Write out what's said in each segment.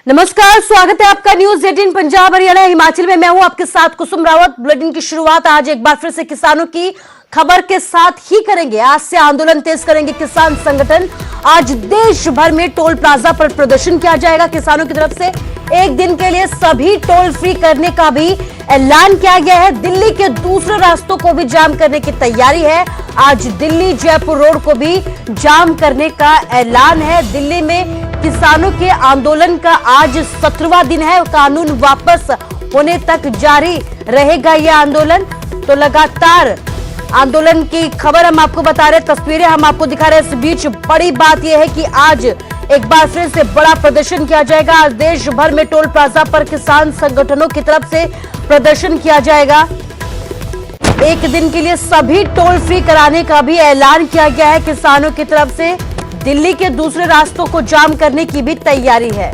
नमस्कार, स्वागत है आपका न्यूज 18 पंजाब हरियाणा हिमाचल में। मैं हूं आपके साथ कुसुम रावत। बुलेटिन की शुरुआत आज एक बार फिर से किसानों की खबर के साथ ही करेंगे। आज से आंदोलन तेज करेंगे किसान संगठन। आज देश भर में टोल प्लाजा पर प्रदर्शन किया जाएगा किसानों की तरफ से। एक दिन के लिए सभी टोल फ्री करने का भी ऐलान किया गया है। दिल्ली के दूसरे रास्तों को भी जाम करने की तैयारी है। आज दिल्ली जयपुर रोड को भी जाम करने का ऐलान है। दिल्ली में किसानों के आंदोलन का आज 17वां दिन है। कानून वापस होने तक जारी रहेगा यह आंदोलन। तो लगातार आंदोलन की खबर हम आपको बता रहे, तस्वीरें हम आपको दिखा रहे। इस बीच बड़ी बात यह है कि आज एक बार फिर से बड़ा प्रदर्शन किया जाएगा। आज देश भर में टोल प्लाजा पर किसान संगठनों की तरफ से प्रदर्शन किया जाएगा। एक दिन के लिए सभी टोल फ्री कराने का भी ऐलान किया गया है किसानों की तरफ से। दिल्ली के दूसरे रास्तों को जाम करने की भी तैयारी है।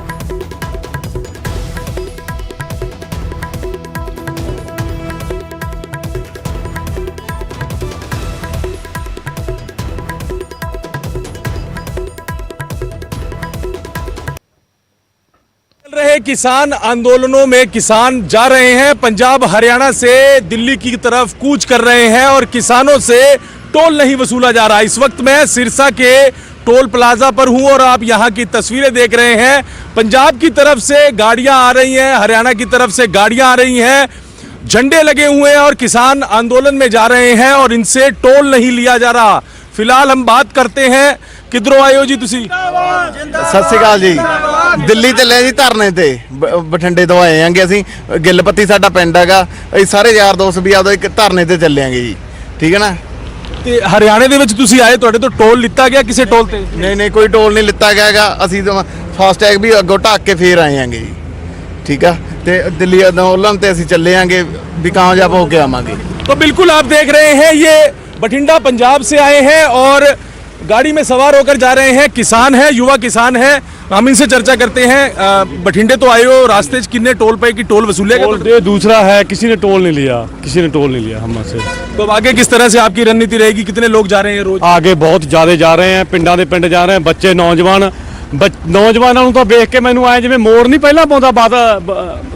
रहे किसान आंदोलनों में किसान जा रहे हैं। पंजाब हरियाणा से दिल्ली की तरफ कूच कर रहे हैं और किसानों से टोल नहीं वसूला जा रहा। इस वक्त मैं सिरसा के टोल प्लाजा पर हूं और आप यहां की तस्वीरें देख रहे हैं। पंजाब की तरफ से गाड़ियां आ रही हैं, हरियाणा की तरफ से गाड़ियां आ रही हैं, झंडे लगे हुए हैं और किसान आंदोलन में जा रहे हैं और इनसे टोल नहीं लिया जा रहा। फिलहाल हम बात करते हैं, किधरों आए हो जी तुसी? सत श्री अकाल जी। ਦਿੱਲੀ ਚੱਲੇ ਜੀ ਧਰਨੇ ਤੇ ਬਠਿੰਡੇ ਤੋਂ ਆਏ ਆਂਗੇ ਅਸੀਂ। ਗਿੱਲਪੱਤੀ ਸਾਡਾ ਪਿੰਡ ਹੈਗਾ। ਅਸੀਂ ਸਾਰੇ ਯਾਰ ਦੋਸਤ ਵੀ ਆਪਦਾ ਇੱਕ ਧਰਨੇ ਤੇ ਚੱਲੇ ਆਂਗੇ ਜੀ। ਠੀਕ ਹੈ ਨਾ। ਤੇ ਹਰਿਆਣੇ ਦੇ ਵਿੱਚ ਤੁਸੀਂ ਆਏ, ਤੁਹਾਡੇ ਤੋਂ ਟੋਲ ਲਿੱਤਾ ਗਿਆ ਕਿਸੇ ਟੋਲ ਤੇ? ਨਹੀਂ ਕੋਈ ਟੋਲ ਨਹੀਂ ਲਿੱਤਾ ਗਿਆ ਹੈਗਾ। ਅਸੀਂ ਤਾਂ ਫਾਸਟੈਗ ਵੀ ਅੱਗੋਂ ਢੱਕ ਕੇ ਫੇਰ ਆਏ ਆਂਗੇ ਜੀ। ਠੀਕ ਆ। ਤੇ ਦਿੱਲੀ ਅੰਦੋਲਨ ਤੇ ਅਸੀਂ ਚੱਲੇ ਆਂਗੇ ਵੀ ਕਾਮਯਾਬ ਹੋ ਕੇ ਆਵਾਂਗੇ। तो बिल्कुल आप देख रहे हैं, ये बठिंडा पंजाब से आए हैं और गाड़ी में सवार होकर जा रहे हैं। किसान है, युवा किसान है। हम इनसे चर्चा करते हैं। बठिंडे तो आए हो, रास्ते कितने टोल पे की टोल वसूलेगा? टोल दूसरा है, किसी ने टोल नहीं लिया, किसी ने टोल नहीं लिया हमसे। तो आगे किस तरह से आपकी रणनीति रहेगी? कितने लोग जा रहे हैं रोज? आगे बहुत ज्यादा जा रहे हैं, पिंडा ਦੇ ਪਿੰਡ ਜਾ ਰਹੇ हैं ਬੱਚੇ ਨੌਜਵਾਨ। ਨੌਜਵਾਨਾਂ ਨੂੰ ਤਾਂ ਵੇਖ ਕੇ ਮੈਨੂੰ ਐ ਜਿਵੇਂ ਮੋਰ ਨਹੀਂ ਪਹਿਲਾਂ ਪਾਉਂਦਾ ਬਾਦ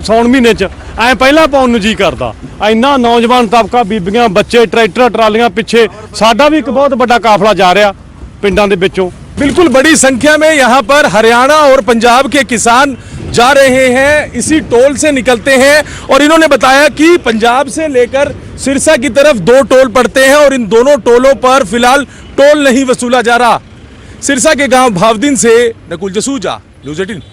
ਸੌਣ ਮਹੀਨੇ ਚ, ਐ ਪਹਿਲਾਂ ਪਾਉਣ ਨੂੰ ਜੀ ਕਰਦਾ। ਇੰਨਾ ਨੌਜਵਾਨ ਤਬਕਾ, ਬੀਬੀਆਂ, ਬੱਚੇ, ਟਰੈਕਟਰ ਟਰਾਲੀਆਂ ਪਿੱਛੇ। ਸਾਡਾ ਵੀ ਇੱਕ ਬਹੁਤ ਵੱਡਾ ਕਾਫਲਾ ਜਾ ਰਿਹਾ ਪਿੰਡਾਂ ਦੇ ਵਿੱਚੋਂ। बिल्कुल बड़ी संख्या में यहाँ पर हरियाणा और पंजाब के किसान जा रहे हैं, इसी टोल से निकलते हैं। और इन्होंने बताया कि पंजाब से लेकर सिरसा की तरफ 2 टोल पड़ते हैं और इन दोनों टोलों पर फिलहाल टोल नहीं वसूला जा रहा। सिरसा के गांव भावदीन से नकुल जसूजा, न्यूज़ 18।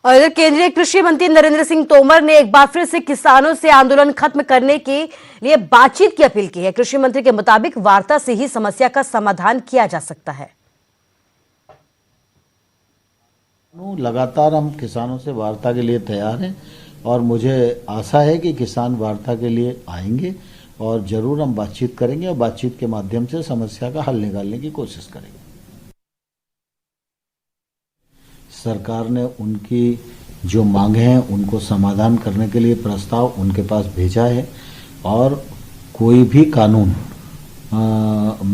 और इधर केंद्रीय कृषि मंत्री नरेंद्र सिंह तोमर ने एक बार फिर से किसानों से आंदोलन खत्म करने के लिए बातचीत की अपील की है। कृषि मंत्री के मुताबिक वार्ता से ही समस्या का समाधान किया जा सकता है। लगातार हम किसानों से वार्ता के लिए तैयार हैं और मुझे आशा है कि किसान वार्ता के लिए आएंगे और जरूर हम बातचीत करेंगे और बातचीत के माध्यम से समस्या का हल निकालने की कोशिश करेंगे। सरकार ने उनकी जो मांगे हैं उनको समाधान करने के लिए प्रस्ताव उनके पास भेजा है और कोई भी कानून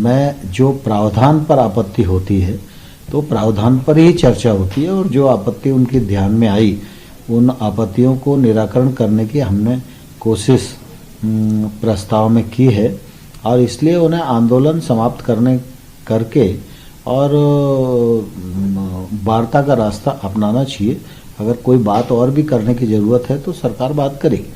में जो प्रावधान पर आपत्ति होती है तो प्रावधान पर ही चर्चा होती है और जो आपत्ति उनके ध्यान में आई उन आपत्तियों को निराकरण करने की हमने कोशिश प्रस्ताव में की है और इसलिए उन्हें आंदोलन समाप्त करके और वार्ता का रास्ता अपनाना चाहिए। अगर कोई बात और भी करने की जरूरत है तो सरकार बात करेगी।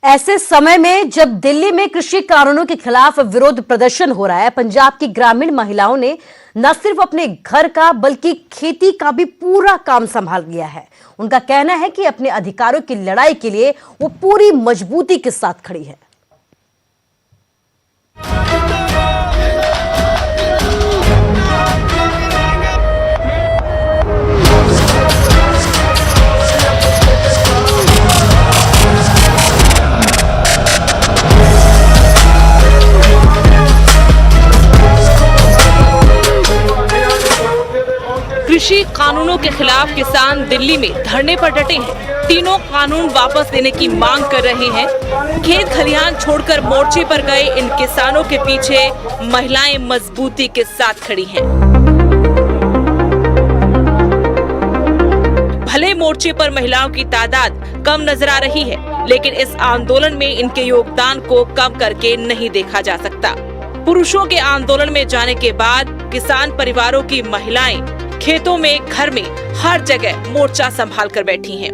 ऐसे समय में जब दिल्ली में कृषि कानूनों के खिलाफ विरोध प्रदर्शन हो रहा है, पंजाब की ग्रामीण महिलाओं ने न सिर्फ अपने घर का बल्कि खेती का भी पूरा काम संभाल लिया है। उनका कहना है कि अपने अधिकारों की लड़ाई के लिए वो पूरी मजबूती के साथ खड़ी है। कृषि कानूनों के खिलाफ किसान दिल्ली में धरने पर डटे हैं। तीनों कानून वापस लेने की मांग कर रहे हैं। खेत खलिहान छोड़कर मोर्चे पर गए इन किसानों के पीछे महिलाएं मजबूती के साथ खड़ी हैं। भले मोर्चे पर महिलाओं की तादाद कम नजर आ रही है, लेकिन इस आंदोलन में इनके योगदान को कम करके नहीं देखा जा सकता। पुरुषों के आंदोलन में जाने के बाद किसान परिवारों की महिलाएं खेतों में, घर में, हर जगह मोर्चा संभाल कर बैठी हैं।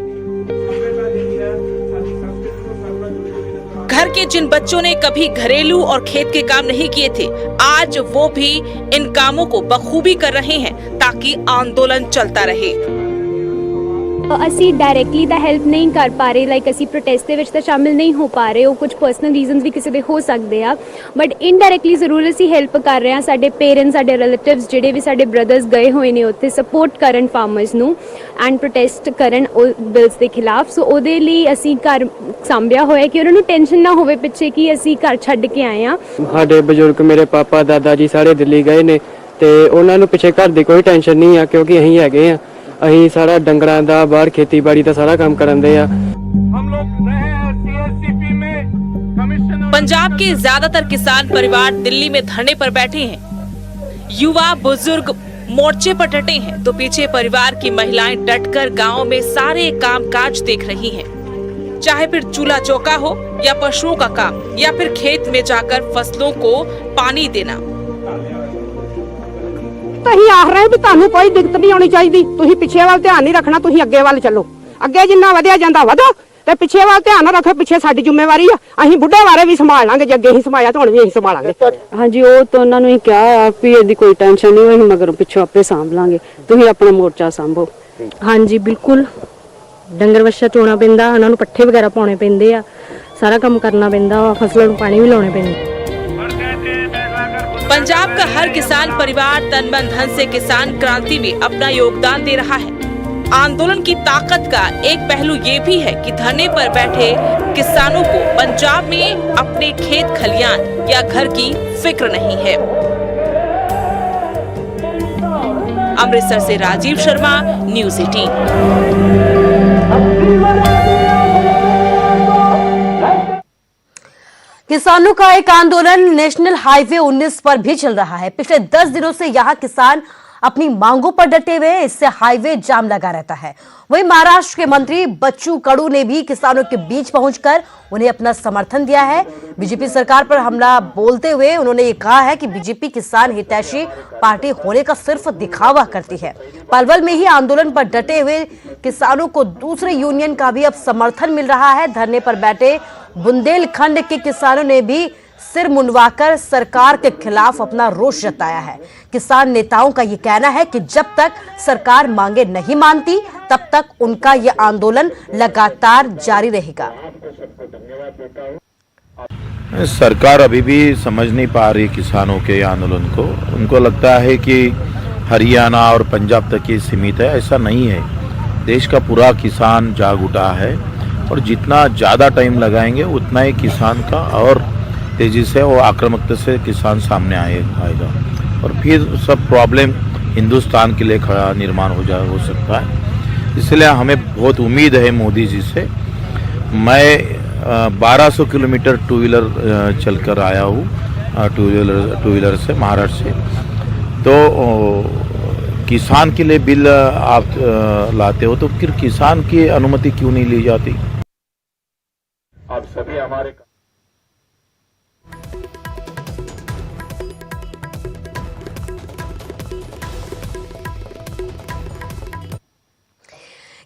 घर के जिन बच्चों ने कभी घरेलू और खेत के काम नहीं किए थे, आज वो भी इन कामों को बखूबी कर रहे हैं ताकि आंदोलन चलता रहे। ਅਸੀਂ ਡਾਇਰੈਕਟਲੀ ਤਾਂ ਹੈਲਪ ਨਹੀਂ ਕਰ ਪਾ ਰਹੇ, ਲਾਈਕ ਅਸੀਂ ਪ੍ਰੋਟੈਸਟ ਦੇ ਵਿੱਚ ਤਾਂ ਸ਼ਾਮਿਲ ਨਹੀਂ ਹੋ ਪਾ ਰਹੇ। ਉਹ ਕੁਝ ਪਰਸਨਲ ਰੀਜ਼ਨਸ ਵੀ ਕਿਸੇ ਦੇ ਹੋ ਸਕਦੇ ਆ, ਬਟ ਇਨਡਾਇਰੈਕਟਲੀ ਜ਼ਰੂਰ ਅਸੀਂ ਹੈਲਪ ਕਰ ਰਹੇ ਹਾਂ। ਸਾਡੇ ਪੇਰੈਂਟਸ, ਸਾਡੇ ਰਿਲੇਟਿਵਸ, ਜਿਹੜੇ ਵੀ ਸਾਡੇ ਬ੍ਰਦਰਸ ਗਏ ਹੋਏ ਨੇ ਉੱਥੇ ਸਪੋਰਟ ਕਰਨ ਫਾਰਮਰਸ ਨੂੰ ਐਂਡ ਪ੍ਰੋਟੈਸਟ ਕਰਨ ਉਹ ਬਿਲਸ ਦੇ ਖਿਲਾਫ। ਸੋ ਉਹਦੇ ਲਈ ਅਸੀਂ ਘਰ ਸਾਂਭਿਆ ਹੋਇਆ ਕਿ ਉਹਨਾਂ ਨੂੰ ਟੈਨਸ਼ਨ ਨਾ ਹੋਵੇ ਪਿੱਛੇ ਕਿ ਅਸੀਂ ਘਰ ਛੱਡ ਕੇ ਆਏ ਹਾਂ। ਸਾਡੇ ਬਜ਼ੁਰਗ, ਮੇਰੇ ਪਾਪਾ ਦਾਦਾ ਜੀ ਸਾਰੇ ਦਿੱਲੀ ਗਏ ਨੇ ਤੇ ਉਹਨਾਂ ਨੂੰ ਪਿੱਛੇ ਘਰ ਦੀ ਕੋਈ ਟੈਨਸ਼ਨ ਨਹੀਂ ਆ, ਕਿਉਂਕਿ ਅਸੀਂ ਹੈਗੇ ਆ। ਅਸੀਂ ਸਾਰਾ ਡੰਗਰਾਂ ਦਾ ਬਾਹਰ ਖੇਤੀਬਾੜੀ ਦਾ ਸਾਰਾ ਕੰਮ ਕਰਦੇ ਆ। पंजाब के ज्यादातर किसान परिवार दिल्ली में धरने पर बैठे हैं। युवा बुजुर्ग मोर्चे पर डटे हैं तो पीछे परिवार की महिलाएं डटकर गांव में सारे कामकाज देख रही हैं। चाहे फिर चूल्हा चौका हो या पशुओं का काम या फिर खेत में जाकर फसलों को पानी देना। ਅਸੀਂ ਆਖ ਰਹੇ ਵੀ ਤੁਹਾਨੂੰ ਕੋਈ ਦਿੱਕਤ ਨਹੀਂ ਆਉਣੀ ਚਾਹੀਦੀ। ਤੁਸੀਂ ਪਿੱਛੇ ਵੱਲ ਧਿਆਨ ਨਹੀਂ ਰੱਖਣਾ, ਤੁਸੀਂ ਅੱਗੇ ਵੱਲ ਚੱਲੋ। ਅੱਗੇ ਜਿੰਨਾ ਵਧਿਆ ਜਾਂਦਾ ਵਧੋ ਤੇ ਪਿੱਛੇ ਵੱਲ ਧਿਆਨ ਨਾ ਰੱਖੋ। ਪਿੱਛੇ ਸਾਡੀ ਜ਼ਿੰਮੇਵਾਰੀ ਆ, ਅਸੀਂ ਬੁੱਢੇ ਬਾਰੇ ਵੀ ਸੰਭਾਲ ਲਾਂਗੇ। ਜੇ ਅੱਗੇ ਅਸੀਂ ਸੰਭਾਲਿਆ ਤਾਂ ਹੁਣ ਵੀ ਅਸੀਂ ਸੰਭਾਲਾਂਗੇ। ਹਾਂਜੀ, ਉਹ ਤਾਂ ਉਹਨਾਂ ਨੂੰ ਹੀ ਕਿਹਾ ਵੀ ਇਹਦੀ ਕੋਈ ਟੈਨਸ਼ਨ ਨਹੀਂ, ਅਸੀਂ ਮਗਰ ਪਿੱਛੋਂ ਆਪੇ ਸਾਂਭ ਲਾਂਗੇ, ਤੁਸੀਂ ਆਪਣਾ ਮੋਰਚਾ ਸਾਂਭੋ। ਹਾਂਜੀ ਬਿਲਕੁਲ, ਡੰਗਰ ਵੱਛਾ ਚੋਣਾ ਪੈਂਦਾ, ਉਹਨਾਂ ਨੂੰ ਪੱਠੇ ਵਗੈਰਾ ਪਾਉਣੇ ਪੈਂਦੇ ਆ, ਸਾਰਾ ਕੰਮ ਕਰਨਾ ਪੈਂਦਾ ਵਾ, ਫਸਲਾਂ ਨੂੰ ਪਾਣੀ ਵੀ ਲਾਉਣੇ ਪੈਂਦੇ। पंजाब का हर किसान परिवार तन मन धन से किसान क्रांति में अपना योगदान दे रहा है। आंदोलन की ताकत का एक पहलू ये भी है कि धरने पर बैठे किसानों को पंजाब में अपने खेत खलियान या घर की फिक्र नहीं है। अमृतसर से राजीव शर्मा, न्यूज़ 18। किसानों का एक आंदोलन नेशनल हाईवे 19 पर भी चल रहा है। पिछले 10 दिनों से यहां किसान अपनी मांगों पर डटे हुए हैं, इससे हाईवे जाम लगा रहता है। वहीं महाराष्ट्र के मंत्री बच्चू कडू ने भी किसानों के बीच पहुंचकर उन्हें अपना समर्थन दिया है। बीजेपी सरकार पर हमला बोलते हुए उन्होंने ये कहा है कि बीजेपी किसान हितैषी पार्टी होने का सिर्फ दिखावा करती है। पलवल में ही आंदोलन पर डटे हुए किसानों को दूसरे यूनियन का भी अब समर्थन मिल रहा है। धरने पर बैठे बुंदेलखंड के किसानों ने भी सिर मुंडवाकर सरकार के खिलाफ अपना रोष जताया है। किसान नेताओं का ये कहना है कि जब तक सरकार मांगे नहीं मानती तब तक उनका ये आंदोलन लगातार जारी रहेगा। सरकार अभी भी समझ नहीं पा रही किसानों के आंदोलन को। उनको लगता है कि हरियाणा और पंजाब तक ही सीमित है, ऐसा नहीं है। देश का पूरा किसान जाग उठा है और जितना ज़्यादा टाइम लगाएंगे उतना ही किसान का और तेज़ी से वो आक्रामकता से किसान सामने आएगा और फिर सब प्रॉब्लम हिंदुस्तान के लिए खड़ा निर्माण हो सकता है। इसलिए हमें बहुत उम्मीद है मोदी जी से। मैं 1200 किलोमीटर टू व्हीलर चलकर आया हूँ, टू व्हीलर से महाराष्ट्र से। तो किसान के लिए बिल आप लाते हो तो फिर किसान की अनुमति क्यों नहीं ली जाती? आप सभी हमारे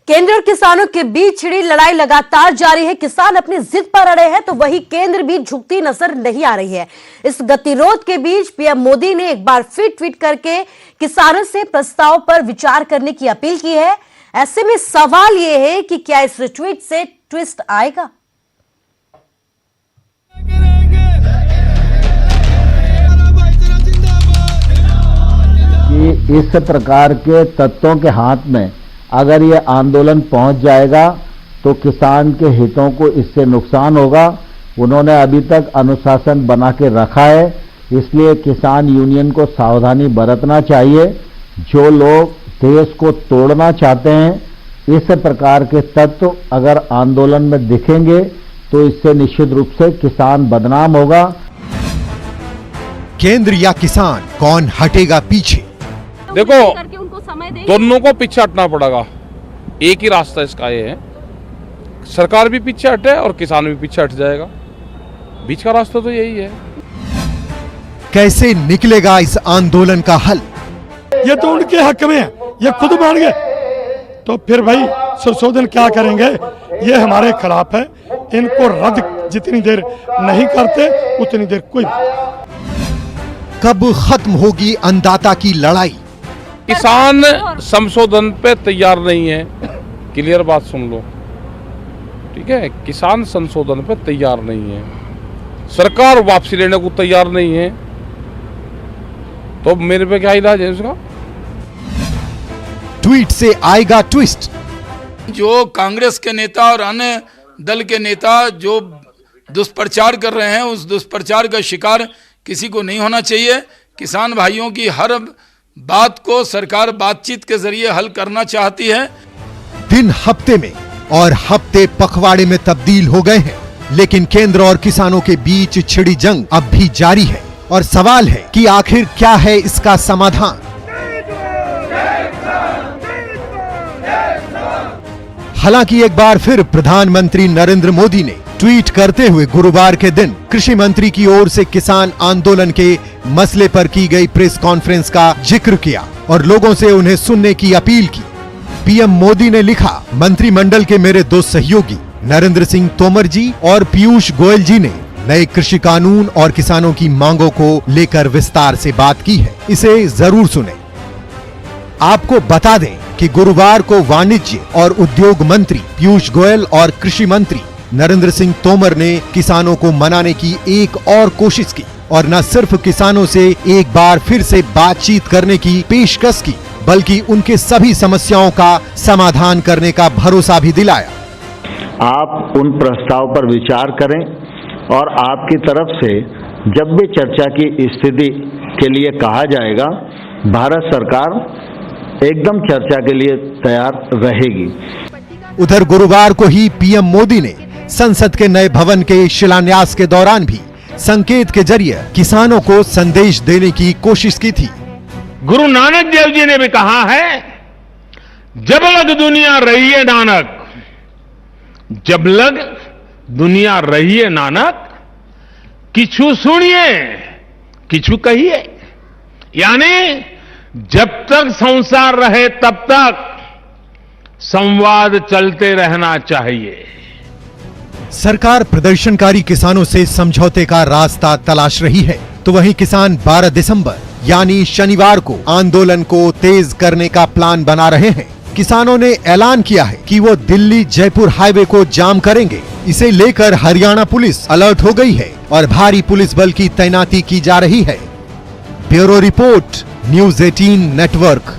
केंद्र और किसानों के बीच छिड़ी लड़ाई लगातार जारी है। किसान अपनी जिद पर अड़े हैं तो वही केंद्र भी झुकती नजर नहीं आ रही है। इस गतिरोध के बीच पीएम मोदी ने एक बार फिर ट्वीट करके किसानों से प्रस्ताव पर विचार करने की अपील की है। ऐसे में सवाल यह है कि क्या इस ट्वीट से ट्विस्ट आएगा? कि इस प्रकार के तत्वों के हाथ में अगर ये आंदोलन पहुंच जाएगा तो किसान के हितों को इससे नुकसान होगा। उन्होंने अभी तक अनुशासन बना के रखा है, इसलिए किसान यूनियन को सावधानी बरतना चाहिए। जो लोग देश को तोड़ना चाहते हैं। इस प्रकार के तत्व अगर आंदोलन में दिखेंगे तो इससे निश्चित रूप से किसान बदनाम होगा। केंद्र या किसान, कौन हटेगा पीछे? देखो, दोनों को पीछे हटना पड़ेगा। एक ही रास्ता इसका ये है, सरकार भी पीछे हटे और किसान भी पीछे हट जाएगा। बीच का रास्ता तो यही है। कैसे निकलेगा इस आंदोलन का हल? ये तो उनके हक में है, ये खुद मान गए, तो फिर भाई संशोधन क्या करेंगे? ये हमारे खिलाफ है। इनको रद्द जितनी देर नहीं करते उतनी देर कोई। कब खत्म होगी अन्नदाता की लड़ाई? किसान संशोधन पे तैयार नहीं है। क्लियर बात सुन लो, ठीक है? किसान संशोधन पे तैयार नहीं है, सरकार वापसी लेने को तैयार नहीं है, तो मेरे पे क्या इलाज है उसका? ट्वीट से आएगा ट्विस्ट। जो कांग्रेस के नेता और अन्य दल के नेता जो दुष्प्रचार कर रहे हैं, उस दुष्प्रचार का शिकार किसी को नहीं होना चाहिए। किसान भाइयों की हर बात को सरकार बातचीत के जरिए हल करना चाहती है। दिन हफ्ते में और हफ्ते पखवाड़े में तब्दील हो गए हैं, लेकिन केंद्र और किसानों के बीच छिड़ी जंग अब भी जारी है और सवाल है कि आखिर क्या है इसका समाधान? हालांकि एक बार फिर प्रधानमंत्री नरेंद्र मोदी ने ट्वीट करते हुए गुरुवार के दिन कृषि मंत्री की ओर से किसान आंदोलन के मसले पर की गई प्रेस कॉन्फ्रेंस का जिक्र किया और लोगों से उन्हें सुनने की अपील की। पीएम मोदी ने लिखा, मंत्रिमंडल के मेरे दो सहयोगी नरेंद्र सिंह तोमर जी और पीयूष गोयल जी ने नए कृषि कानून और किसानों की मांगों को लेकर विस्तार से बात की है, इसे जरूर सुने। आपको बता दें कि गुरुवार को वाणिज्य और उद्योग मंत्री पीयूष गोयल और कृषि मंत्री नरेंद्र सिंह तोमर ने किसानों को मनाने की एक और कोशिश की और न सिर्फ किसानों से एक बार फिर से बातचीत करने की पेशकश की, बल्कि उनके सभी समस्याओं का समाधान करने का भरोसा भी दिलाया। आप उन प्रस्ताव पर विचार करें और आपकी तरफ से जब भी चर्चा की स्थिति के लिए कहा जाएगा, भारत सरकार एकदम चर्चा के लिए तैयार रहेगी। उधर गुरुवार को ही पीएम मोदी ने संसद के नए भवन के शिलान्यास के दौरान भी संकेत के जरिए किसानों को संदेश देने की कोशिश की थी। गुरु नानक देव जी ने भी कहा है, जब लग दुनिया रही है नानक, जब लग दुनिया रही है नानक, किछु सुनिए किछु कहिए। यानी जब तक संसार रहे तब तक संवाद चलते रहना चाहिए। सरकार प्रदर्शनकारी किसानों से समझौते का रास्ता तलाश रही है, तो वहीं किसान 12 दिसंबर यानी शनिवार को आंदोलन को तेज करने का प्लान बना रहे हैं। किसानों ने ऐलान किया है कि वो दिल्ली जयपुर हाईवे को जाम करेंगे। इसे लेकर हरियाणा पुलिस अलर्ट हो गई है और भारी पुलिस बल की तैनाती की जा रही है। Bureau report, news 18 network.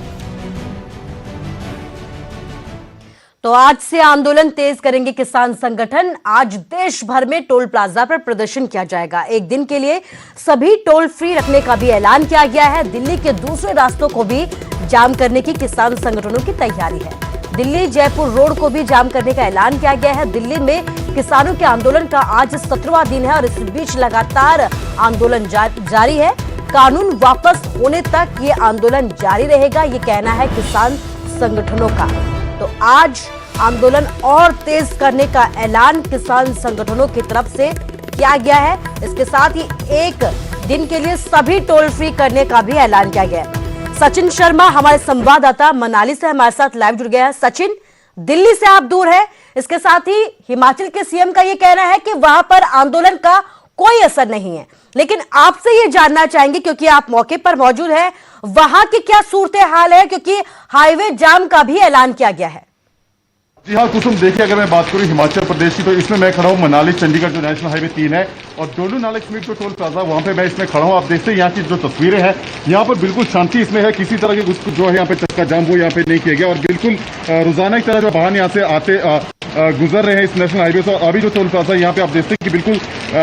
तो आज से आंदोलन तेज करेंगे किसान संगठन। आज देश भर में टोल प्लाजा पर प्रदर्शन किया जाएगा। एक दिन के लिए सभी टोल फ्री रखने का भी ऐलान किया गया है। दिल्ली के दूसरे रास्तों को भी जाम करने की किसान संगठनों की तैयारी है। दिल्ली जयपुर रोड को भी जाम करने का ऐलान किया गया है। दिल्ली में किसानों के आंदोलन का आज 17वां दिन है और इस बीच लगातार आंदोलन जारी है। कानून वापस होने तक ये आंदोलन जारी रहेगा, ये कहना है किसान संगठनों का। तो आज आंदोलन और तेज करने का ऐलान किसान संगठनों की तरफ से किया गया है। इसके साथ ही एक दिन के लिए सभी टोल फ्री करने का भी ऐलान किया गया है। सचिन शर्मा हमारे संवाददाता मनाली से हमारे साथ लाइव जुड़ गया है। सचिन, दिल्ली से आप दूर है, इसके साथ ही हिमाचल के सीएम का यह कहना है कि वहां पर आंदोलन का कोई असर नहीं है, लेकिन आपसे ये जानना चाहेंगे क्योंकि आप मौके पर मौजूद हैं, वहां की क्या सूरत हाल है, क्योंकि हाईवे जाम का भी ऐलान किया गया है। जी हाँ कुसुम, देखिए अगर मैं बात करूं हिमाचल प्रदेश की, तो इसमें मैं खड़ा हूं मनाली चंडीगढ़ जो नेशनल हाईवे 3 है और डोलू नानक समीट जो टोल प्लाजा वहां पे मैं इसमें खड़ा हूं। आप देखते हैं यहाँ की जो तस्वीरें हैं, यहाँ पर बिल्कुल शांति इसमें है। किसी तरह की कुछ जो है यहाँ पे चक्का जाम वो यहाँ पे नहीं किया गया और बिल्कुल रोजाना की तरह जो वाहन यहाँ से आते गुजर रहे हैं इस नेशनल हाईवे से। अभी जो टोल प्लाजा यहाँ पे आप देखते हैं कि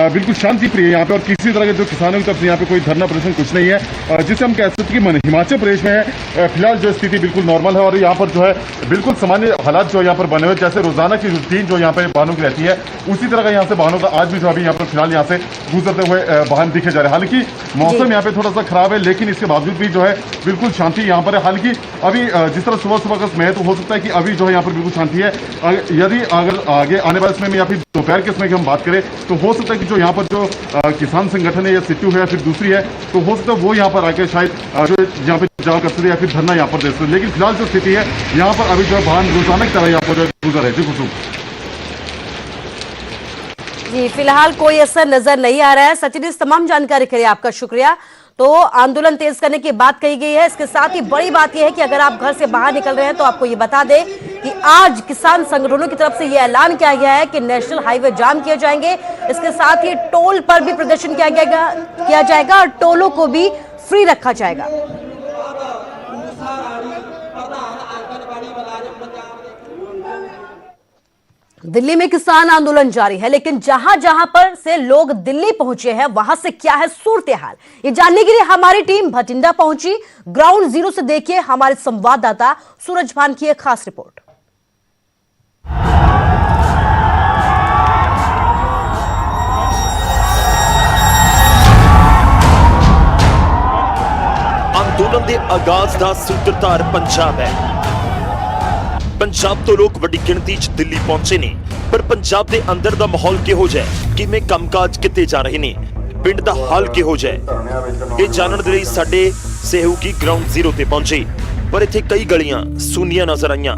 बिल्कुल शांति प्रिय है यहाँ पे, और किसी तरह के जो किसानों की तरफ से यहाँ पे कोई धरना प्रदर्शन कुछ नहीं है, जिसे हम कह सकते हैं कि हिमाचल प्रदेश में फिलहाल जो स्थिति बिल्कुल नॉर्मल है। और यहाँ पर जो है बिल्कुल सामान्य हालात जो यहाँ पर बने हुए, जैसे रोजाना की रूटीन जो यहाँ पे वाहनों की रहती है, उसी तरह का यहाँ से वाहनों का आज भी जो अभी यहाँ पर फिलहाल यहाँ से गुजरते हुए वाहन दिखे जा रहे हैं। हालांकि मौसम यहाँ पे थोड़ा सा खराब है, लेकिन इसके बावजूद भी जो है बिल्कुल शांति यहाँ पर है। हालांकि अभी जिस तरह सुबह का समय है, तो हो सकता है कि अभी जो है यहाँ पर बिल्कुल शांति है। यदि अगर आगे आने वाले समय में या फिर दोपहर के समय की हम बात करें, तो हो सकता है कि जो यहाँ पर जो किसान संगठन है या सिट्टू है या फिर दूसरी है, तो हो सकता है वो यहाँ पर आके शायद जो यहाँ पे जाओ कर सकते या फिर धरना यहाँ पर दे सकते। लेकिन फिलहाल जो स्थिति है यहाँ पर अभी जो है वाहन रोजाना की तरह यहाँ पर गुजर है। जी कुसुम जी, फिलहाल कोई असर नजर नहीं आ रहा है। सचिन, इस तमाम जानकारी के लिए आपका शुक्रिया। तो आंदोलन तेज करने की बात कही गई है। इसके साथ ही बड़ी बात यह है कि अगर आप घर से बाहर निकल रहे हैं तो आपको ये बता दें कि आज किसान संगठनों की तरफ से यह ऐलान किया गया है कि नेशनल हाईवे जाम किए जाएंगे। इसके साथ ही टोल पर भी प्रदर्शन किया जाएगा और टोलों को भी फ्री रखा जाएगा। दिल्ली में किसान आंदोलन जारी है, लेकिन जहां जहां पर से लोग दिल्ली पहुंचे हैं वहां से क्या है सूरत हाल, ये जानने के लिए हमारी टीम भटिंडा पहुंची। ग्राउंड जीरो से देखिए हमारे संवाददाता सूरज भान की एक खास रिपोर्ट। ਅੰਦੋਲਨ ਦੇ ਆਗਾਜ਼ ਦਾ ਸੂਤਰਧਾਰ ਪੰਜਾਬ ਹੈ। ਪੰਜਾਬ ਤੋਂ ਲੋਕ ਵੱਡੀ ਗਿਣਤੀ 'ਚ ਦਿੱਲੀ ਪਹੁੰਚੇ ਨੇ, ਪਰ ਪੰਜਾਬ ਦੇ ਅੰਦਰ ਦਾ ਮਾਹੌਲ ਕਿਹੋ ਜਿਹਾ ਹੈ, ਕਿਵੇਂ ਕੰਮਕਾਜ ਕੀਤੇ ਜਾ ਰਹੇ ਨੇ, ਪਿੰਡ ਦਾ ਹਾਲ ਕਿਹੋ ਜਿਹਾ ਹੈ, ਇਹ ਜਾਣਨ ਦੇ ਲਈ ਸਾਡੇ ਸਹਿਯੋਗੀ ਗਰਾਊਂਡ ਜ਼ੀਰੋ ਤੇ ਪਹੁੰਚੇ। ਪਰ ਇੱਥੇ ਕਈ ਗਲੀਆਂ ਸੁੰਨੀਆਂ ਨਜ਼ਰ ਆਈਆਂ।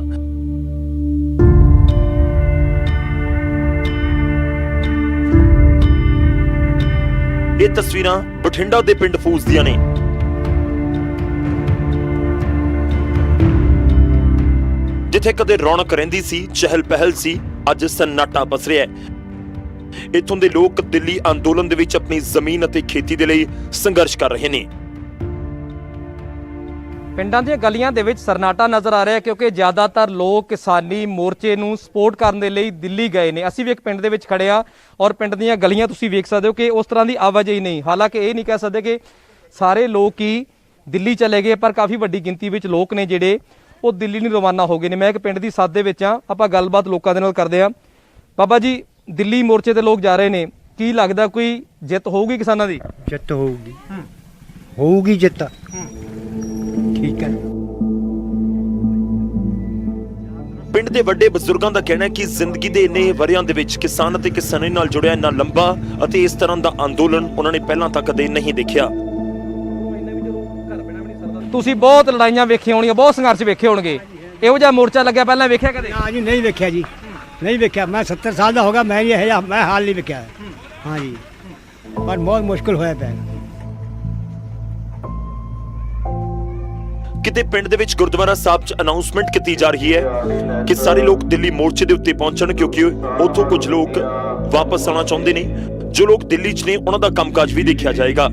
ਇਹ ਤਸਵੀਰਾਂ ਬਠਿੰਡਾ ਦੇ ਪਿੰਡ ਫੂਸ ਦੀਆਂ ਨੇ। ਜਿੱਥੇ ਕਦੇ ਰੌਣਕ ਰਹਿੰਦੀ ਸੀ, ਚਹਿਲ ਪਹਿਲ ਸੀ, ਅੱਜ ਸन्नाटा ਬਸ ਰਿਹਾ ਹੈ। ਇੱਥੋਂ ਦੇ ਲੋਕ ਦਿੱਲੀ ਅੰਦੋਲਨ ਦੇ ਵਿੱਚ ਆਪਣੀ ਜ਼ਮੀਨ ਅਤੇ ਖੇਤੀ ਦੇ ਲਈ ਸੰਘਰਸ਼ ਕਰ ਰਹੇ ਨੇ। ਪਿੰਡਾਂ ਦੀਆਂ ਗਲੀਆਂ ਦੇ ਵਿੱਚ ਸन्नाटा ਨਜ਼ਰ ਆ ਰਿਹਾ ਕਿਉਂਕਿ ਜ਼ਿਆਦਾਤਰ ਲੋਕ ਕਿਸਾਨੀ ਮੋਰਚੇ ਨੂੰ ਸਪੋਰਟ ਕਰਨ ਦੇ ਲਈ ਦਿੱਲੀ ਗਏ ਨੇ। ਅਸੀਂ ਵੀ ਇੱਕ ਪਿੰਡ ਦੇ ਵਿੱਚ ਖੜੇ ਆ ਔਰ ਪਿੰਡ ਦੀਆਂ ਗਲੀਆਂ ਤੁਸੀਂ ਵੇਖ ਸਕਦੇ ਹੋ ਕਿ ਉਸ ਤਰ੍ਹਾਂ ਦੀ ਆਵਾਜਾਈ ਨਹੀਂ। ਹਾਲਾਂਕਿ ਇਹ ਨਹੀਂ ਕਹਿ ਸਕਦੇ ਕਿ ਸਾਰੇ ਲੋਕ ਹੀ ਦਿੱਲੀ ਚਲੇ ਗਏ, ਪਰ ਕਾਫੀ ਵੱਡੀ ਗਿਣਤੀ ਵਿੱਚ ਲੋਕ ਨੇ ਜਿਹੜੇ ਉਹ ਦਿੱਲੀ ਨੂੰ ਰਵਾਨਾ ਹੋ ਗਏ ਨੇ। ਮੈਂ ਇੱਕ ਪਿੰਡ ਦੀ ਸੱਥ ਦੇ ਵਿੱਚ ਆ, ਆਪਾਂ ਗੱਲਬਾਤ ਲੋਕਾਂ ਦੇ ਨਾਲ ਕਰਦੇ ਆ। ਬਾਬਾ ਜੀ, ਦਿੱਲੀ ਮੋਰਚੇ ਤੇ ਲੋਕ ਜਾ ਰਹੇ ਨੇ, ਕੀ ਲੱਗਦਾ ਕੋਈ ਜਿੱਤ ਹੋਊਗੀ ਕਿਸਾਨਾਂ ਦੀ? ਜਿੱਤ ਹੋਊਗੀ ਜਿੱਤ। ਠੀਕ ਹੈ। ਪਿੰਡ ਦੇ ਵੱਡੇ ਬਜ਼ੁਰਗਾਂ ਦਾ ਕਹਿਣਾ ਹੈ ਕਿ ਜ਼ਿੰਦਗੀ ਦੇ ਇੰਨੇ ਵਰਿਆਂ ਦੇ ਵਿੱਚ ਕਿਸਾਨ ਅਤੇ ਕਿਸਾਨੀ ਨਾਲ ਜੁੜਿਆ ਇੰਨਾ ਲੰਬਾ ਅਤੇ ਇਸ ਤਰ੍ਹਾਂ ਦਾ ਅੰਦੋਲਨ ਉਹਨਾਂ ਨੇ ਪਹਿਲਾਂ ਤੱਕ ਕਦੇ ਨਹੀਂ ਦੇਖਿਆ। ਤੁਸੀਂ ਬਹੁਤ ਲੜਾਈਆਂ ਵੇਖੀਆਂ ਹੋਣੀਆਂ, ਬਹੁਤ ਸੰਘਰਸ਼ ਵੇਖੇ ਹੋਣਗੇ, ਇਹੋ ਜਿਹਾ ਮੋਰਚਾ ਲੱਗਿਆ ਪਹਿਲਾਂ ਵੇਖਿਆ ਕਦੇ? ਹਾਂ ਜੀ, ਨਹੀਂ ਵੇਖਿਆ ਜੀ, ਨਹੀਂ ਵੇਖਿਆ। ਮੈਂ 70 ਸਾਲ ਦਾ ਹੋ ਗਿਆ, ਮੈਂ ਹਾਲ ਨਹੀਂ ਵੇਖਿਆ। ਹਾਂ ਜੀ, ਪਰ ਬਹੁਤ ਮੁਸ਼ਕਲ ਹੋਇਆ ਪਿਆ। ਕਿਤੇ ਪਿੰਡ ਦੇ ਵਿੱਚ ਗੁਰਦੁਆਰਾ ਸਾਹਿਬ 'ਚ ਅਨਾਉਂਸਮੈਂਟ ਕੀਤੀ ਜਾ ਰਹੀ ਹੈ ਕਿ ਸਾਰੇ ਲੋਕ ਦਿੱਲੀ ਮੋਰਚੇ ਦੇ ਉੱਤੇ ਪਹੁੰਚਣ, ਕਿਉਂਕਿ ਉੱਥੋਂ ਕੁਝ ਲੋਕ ਵਾਪਸ ਆਉਣਾ ਚਾਹੁੰਦੇ ਨੇ। ਜੋ ਲੋਕ ਦਿੱਲੀ 'ਚ ਨੇ ਉਹਨਾਂ ਦਾ ਕੰਮਕਾਜ ਵੀ ਦੇਖਿਆ ਜਾਏਗਾ।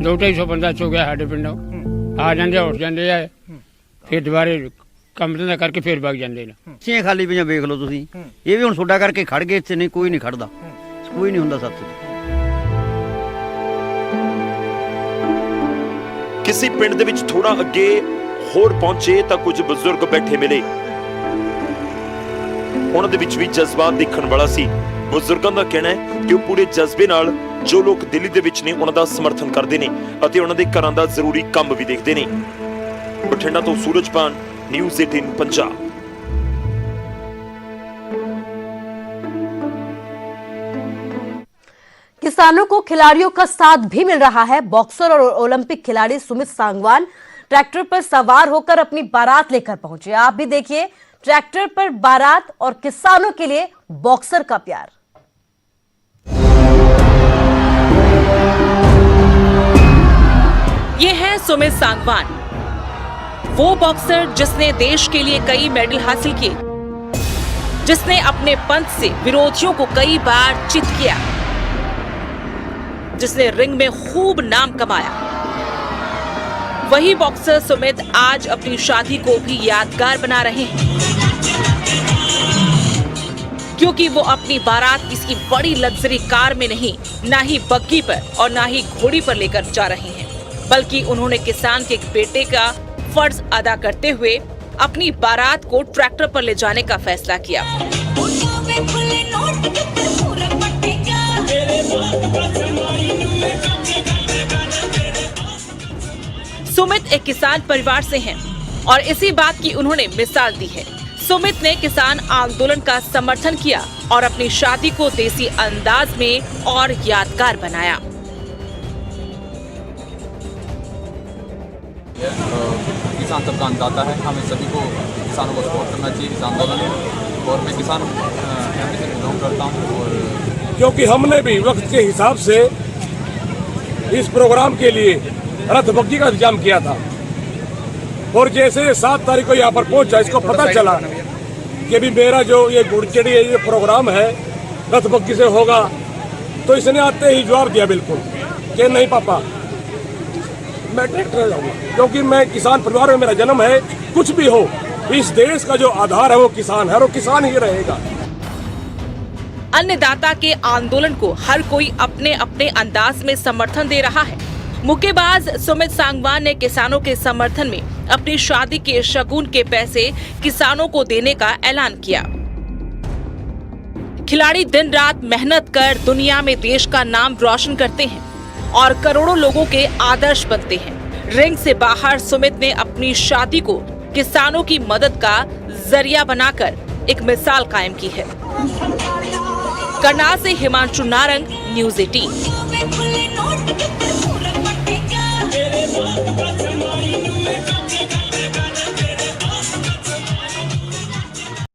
200-250 ਬੰਦਾ ਚੋ ਗਿਆ ਸਾਡੇ ਪਿੰਡੋਂ, ਆ ਜਾਂਦੇ ਉੱਠ ਜਾਂਦੇ ਆ, ਫਿਰ ਦੁਬਾਰੇ ਕੰਮ ਧੰਦਾ ਕਰਕੇ ਫਿਰ ਵਗ ਜਾਂਦੇ ਨੇ। ਛੇ ਖਾਲੀ ਪਈਆਂ ਵੇਖ ਲਓ ਤੁਸੀਂ, ਇਹ ਵੀ ਹੁਣ ਤੁਹਾਡਾ ਕਰਕੇ ਖੜ ਗਏ ਇੱਥੇ। ਨਹੀਂ, ਕੋਈ ਨਹੀਂ ਖੜਦਾ, ਕੋਈ ਨਹੀਂ ਹੁੰਦਾ ਸੱਤ। ਕਿਸੇ ਪਿੰਡ ਦੇ ਵਿੱਚ ਥੋੜਾ ਅੱਗੇ ਹੋਰ ਪਹੁੰਚੇ ਤਾਂ ਕੁਝ ਬਜ਼ੁਰਗ ਬੈਠੇ ਮਿਲੇ। ਉਹਨਾਂ ਦੇ ਵਿੱਚ ਵੀ ਜਜ਼ਬਾ ਦੇਖਣ ਵਾਲਾ ਸੀ। ਬਜ਼ੁਰਗਾਂ ਦਾ ਕਹਿਣਾ ਹੈ ਕਿ ਉਹ ਪੂਰੇ ਜਜ਼ਬੇ ਨਾਲ ਜੋ ਲੋਕ ਦਿੱਲੀ ਦੇ ਵਿੱਚ ਨੇ ਉਹਨਾਂ ਦਾ ਸਮਰਥਨ ਕਰਦੇ ਨੇ ਅਤੇ ਉਹਨਾਂ ਦੇ ਘਰਾਂ ਦਾ ਜ਼ਰੂਰੀ ਕੰਮ ਵੀ ਦੇਖਦੇ ਨੇ। ਬਠਿੰਡਾ ਤੋਂ ਸੂਰਜ ਭਾਨ, न्यूज़ 18 पंजाब। किसानों को खिलाड़ियों का साथ भी मिल रहा है। बॉक्सर और ओलंपिक खिलाड़ी सुमित सांगवान ट्रैक्टर पर सवार होकर अपनी बारात लेकर पहुंचे। आप भी देखिए, ट्रैक्टर पर बारात और किसानों के लिए बॉक्सर का प्यार। ये है सुमित सांगवान, वो बॉक्सर जिसने देश के लिए कई मेडल हासिल किए, जिसने अपने पंथ से विरोधियों को कई बार चित किया, जिसने रिंग में खूब नाम कमाया। वही बॉक्सर सुमित आज अपनी शादी को भी यादगार बना रहे हैं, क्योंकि वो अपनी बारात किसी बड़ी लग्जरी कार में नहीं, ना ही बग्गी पर और ना ही घोड़ी पर लेकर जा रहे हैं, बल्कि उन्होंने किसान के एक बेटे का फर्ज अदा करते हुए अपनी बारात को ट्रैक्टर पर ले जाने का फैसला किया। सुमित एक किसान परिवार से हैं और इसी बात की उन्होंने मिसाल दी है। सुमित ने किसान आंदोलन का समर्थन किया और अपनी शादी को देसी अंदाज में और यादगार बनाया। किसान सबका अन्नदाता है, हमें सभी को किसानों को सपोर्ट करना चाहिए इस आंदोलन में, और मैं किसान फैमिली से बिलोंग करता हूँ। और क्योंकि हमने भी वक्त के हिसाब से इस प्रोग्राम के लिए रथ बग्गी का इंतजाम किया था, और जैसे 7 तारीख को यहाँ पर पहुंचा, इसको पता चला कि भी मेरा जो ये घुड़चड़ी ये प्रोग्राम है रथ बग्गी से होगा, तो इसने आते ही जवाब दिया बिल्कुल कि नहीं पापा, मैं ट्रैक्टर जाऊंगा, क्योंकि मैं किसान परिवार में मेरा जन्म है। कुछ भी हो, इस देश का जो आधार है वो किसान है और वो किसान ही रहेगा। अन्नदाता के आंदोलन को हर कोई अपने अपने अंदाज में समर्थन दे रहा है। मुक्केबाज सुमित सांगवान ने किसानों के समर्थन में अपनी शादी के शगुन के पैसे किसानों को देने का ऐलान किया। खिलाड़ी दिन रात मेहनत कर दुनिया में देश का नाम रोशन करते हैं और करोड़ों लोगों के आदर्श बनते हैं। रिंग से बाहर सुमित ने अपनी शादी को किसानों की मदद का जरिया बनाकर एक मिसाल कायम की है। करनाल से हिमांशु नारंग, न्यूज़ 18।